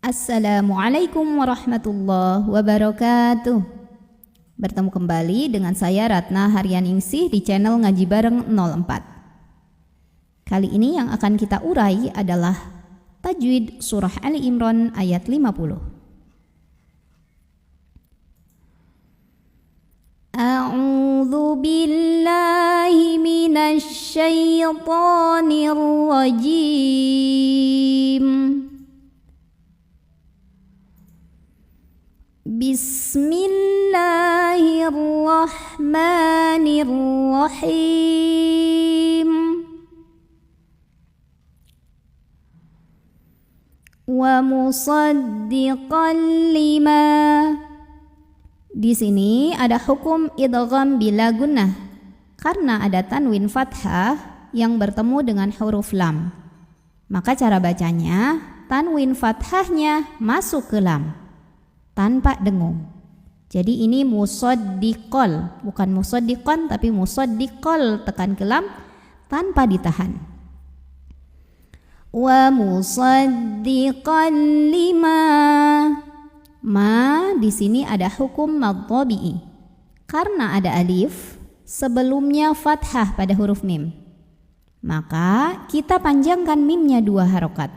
Assalamualaikum warahmatullahi wabarakatuh. Bertemu kembali dengan saya Ratna Haryaningsih di channel Ngaji Bareng 04. Kali ini yang akan kita urai adalah Tajwid Surah Ali Imran ayat 50. A'udzu billahi minasy syaithanir rajim. Bismillahirrahmanirrahim. Wa musaddiqan lima. Di sini ada hukum idgham bila gunnah karena ada tanwin fathah yang bertemu dengan huruf lam. Maka cara bacanya tanwin fathahnya masuk ke lam tanpa dengung. Jadi ini musaddiqal, bukan musaddiqan tapi musaddiqal, tekan ke lam tanpa ditahan. Wa musaddiqan lima. Ma di sini ada hukum mad tabi'i karena ada alif sebelumnya fathah pada huruf mim. Maka kita panjangkan mimnya 2 harokat.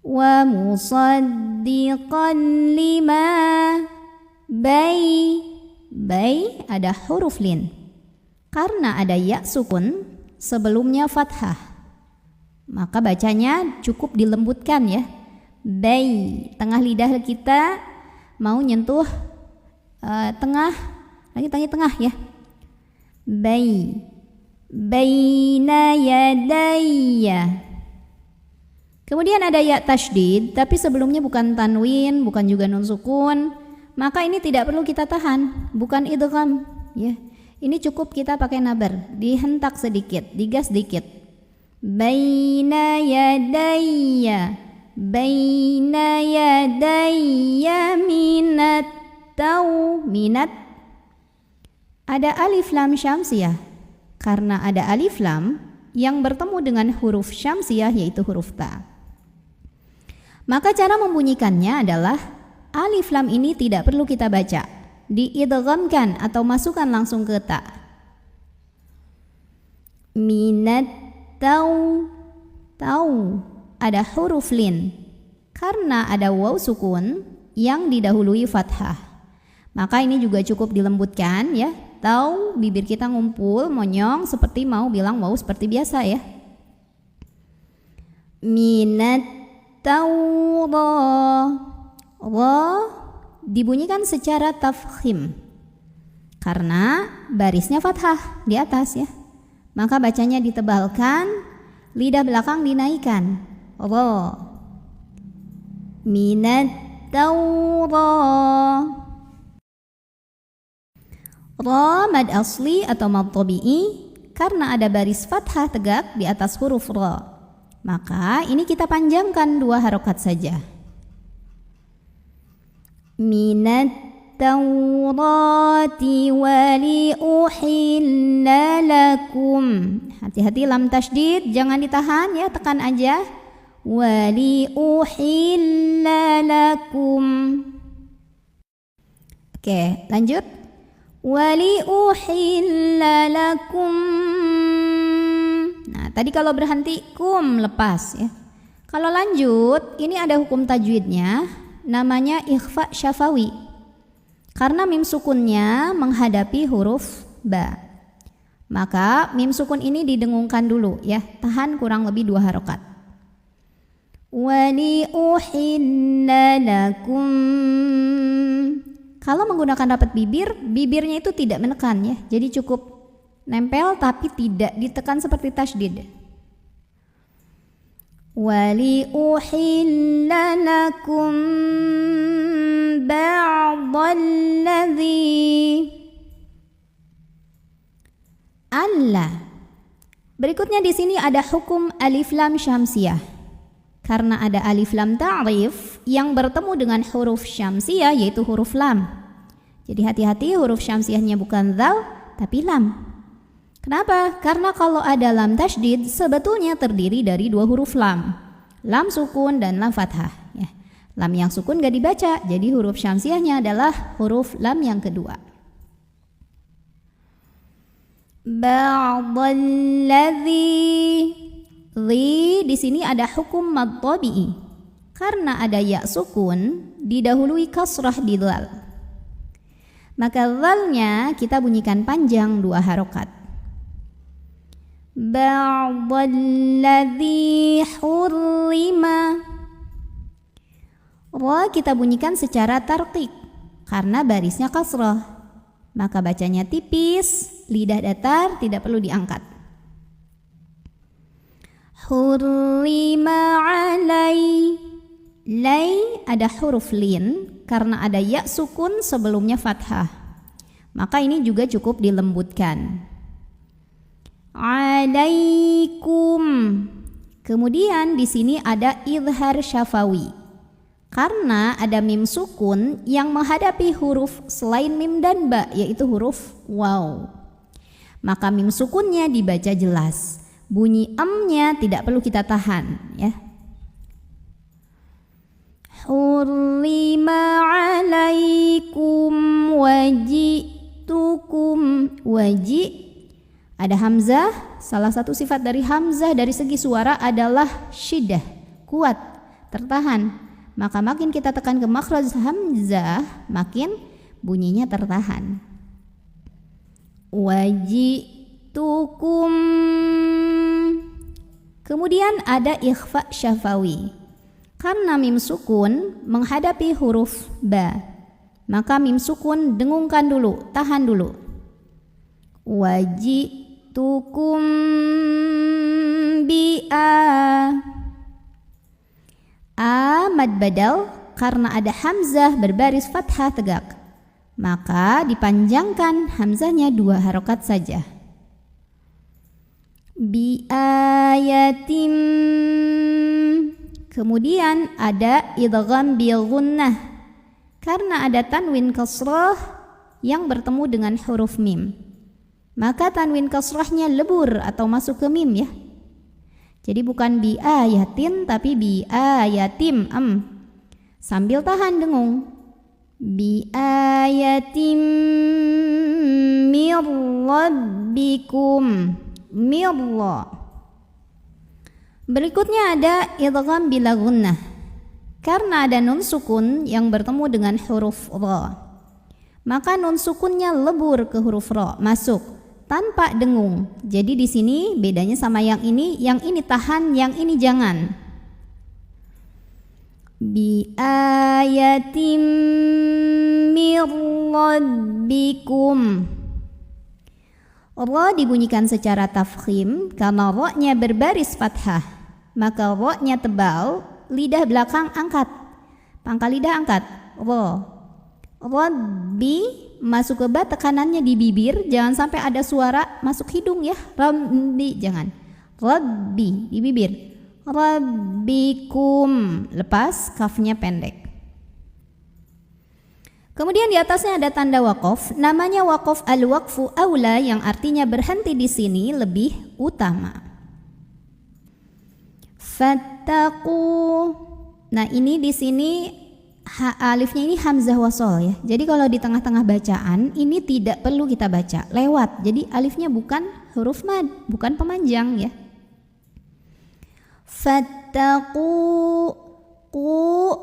Wa musaddiqan lima. Bay ada huruf lin karena ada ya sukun sebelumnya fathah, maka bacanya cukup dilembutkan ya. Bay, tengah lidah kita mau nyentuh tengah ya. Bay, baina yadayya. Kemudian ada ya tasydid, tapi sebelumnya bukan tanwin, bukan juga nun sukun, maka ini tidak perlu kita tahan, bukan idgham ya. Ini cukup kita pakai nabar, dihentak sedikit, digas sedikit. Baina yadayya, baina yadayya minat tau, minat. Ada alif lam syamsiyah, karena ada alif lam yang bertemu dengan huruf syamsiyah yaitu huruf ta. Maka cara membunyikannya adalah alif lam ini tidak perlu kita baca, diidghamkan atau masukkan langsung ke ta. Minat tau, ada huruf lin karena ada waw sukun yang didahului fathah. Maka ini juga cukup dilembutkan ya. Tau, bibir kita ngumpul, monyong seperti mau bilang waw seperti biasa ya. Minat Taurah, dibunyikan secara tafkhim karena barisnya fathah di atas ya. Maka bacanya ditebalkan, lidah belakang dinaikkan. Minat Taurah. Ra mad asli atau mad tabi'i karena ada baris fathah tegak di atas huruf ra. Maka ini kita panjangkan 2 harokat saja. Minat taurati wali uhilla lakum. Hati-hati lam tasydid, jangan ditahan ya, tekan aja. Wali uhilla lakum. Oke, lanjut. Wali uhilla lakum. Nah, tadi kalau berhenti kum lepas ya. Kalau lanjut, ini ada hukum tajwidnya, namanya ikhfa syafawi. Karena mim sukunnya menghadapi huruf ba. Maka mim sukun ini didengungkan dulu ya, tahan kurang lebih 2 harokat. Wali uhilla lakum. Kalau menggunakan rapat bibir, bibirnya itu tidak menekan ya. Jadi cukup nempel tapi tidak ditekan seperti tasydid. Wali uhilla lakum ba'dalladzi. Allah. Berikutnya di sini ada hukum alif lam syamsiyah. Karena ada alif lam ta'rif yang bertemu dengan huruf syamsiyah yaitu huruf lam. Jadi hati-hati, huruf syamsiyahnya bukan dzal tapi lam. Kenapa? Karena kalau ada lam tasydid sebetulnya terdiri dari 2 huruf lam sukun dan lam fathah. Lam yang sukun gak dibaca, jadi huruf syamsiahnya adalah huruf lam yang kedua. Ba'dalladzi, di sini ada hukum mad tabi'i. Karena ada ya sukun didahului kasrah di dzal. Maka dzalnya kita bunyikan panjang 2 harokat. Ba'dalladzi hurrima. Ra kita bunyikan secara tarqiq karena barisnya kasrah. Maka bacanya tipis, lidah datar, tidak perlu diangkat. Hurrima alai. Lai ada huruf lin karena ada ya sukun sebelumnya fathah. Maka ini juga cukup dilembutkan. Alaikum. Kemudian di sini ada idhar syafawi. Karena ada mim sukun yang menghadapi huruf selain mim dan ba, yaitu huruf waw. Maka mim sukunnya dibaca jelas. Bunyi amnya tidak perlu kita tahan, ya. Hurrima alaikum wajitukum. Waji ada hamzah. Salah satu sifat dari hamzah dari segi suara adalah syiddah, kuat, tertahan. Maka makin kita tekan ke makhraj hamzah, makin bunyinya tertahan. Wajitukum. Kemudian ada ikhfa syafawi. Karena mim sukun menghadapi huruf ba, maka mim sukun dengungkan dulu, tahan dulu. Wajitukum bi'a. Mad badal karena ada hamzah berbaris fathah tegak, maka dipanjangkan hamzahnya 2 harokat saja. Bi ayatim. Kemudian ada idgham bil gunnah karena ada tanwin kasrah yang bertemu dengan huruf mim, maka tanwin kasrahnya lebur atau masuk ke mim, ya. Jadi bukan bi ayatin tapi bi ayatim sambil tahan dengung. Bi ayatim mir rabbikum. Mirra. Berikutnya ada idgham bila gunnah. Karena ada nun sukun yang bertemu dengan huruf ra, maka nun sukunnya lebur ke huruf ra, masuk tanpa dengung. Jadi di sini bedanya sama yang ini tahan, yang ini jangan. Bi ayatim mir rabbikum. Ra dibunyikan secara tafkhim karena ra-nya berbaris fathah. Maka ra-nya tebal, lidah belakang angkat. Pangkal lidah angkat. Ra. Rabbi masuk ke ba, tekanannya di bibir, jangan sampai ada suara masuk hidung, ya. Rabbi jangan. Rabbi di bibir. Rabbikum lepas, kafnya pendek. Kemudian di atasnya ada tanda waqaf, namanya waqaf al-waqfu aula yang artinya berhenti di sini lebih utama. Fattaqu. Nah, ini di sini alifnya ini hamzah wasol, ya. Jadi kalau di tengah-tengah bacaan ini tidak perlu kita baca, lewat. Jadi alifnya bukan huruf mad, bukan pemanjang, ya. Fattaqu.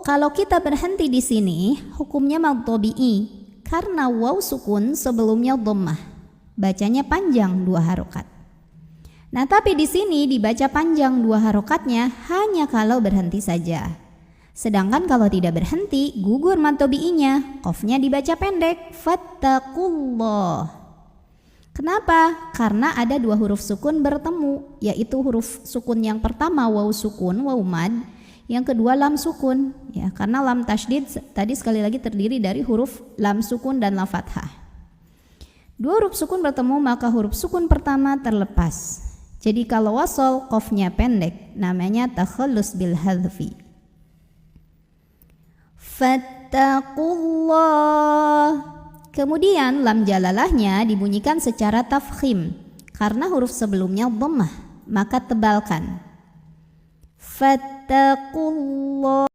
Kalau kita berhenti di sini hukumnya mad tabi'i karena waw sukun sebelumnya dhammah. Bacanya panjang 2 harokat. Nah, tapi di sini dibaca panjang 2 harokatnya hanya kalau berhenti saja. Sedangkan kalau tidak berhenti, gugur mad tabi'inya, qafnya dibaca pendek, fattaqullah. Kenapa? Karena ada 2 huruf sukun bertemu, yaitu huruf sukun yang pertama waw sukun, waw mad, yang kedua lam sukun, ya. Karena lam tasydid tadi sekali lagi terdiri dari huruf lam sukun dan lam fathah. 2 huruf sukun bertemu, maka huruf sukun pertama terlepas. Jadi kalau wasol qafnya pendek, namanya takhallus bil hadfi. Fattaqullah. Kemudian lam jalalahnya dibunyikan secara tafkhim karena huruf sebelumnya dhammah, maka tebalkan. Fattaqullah.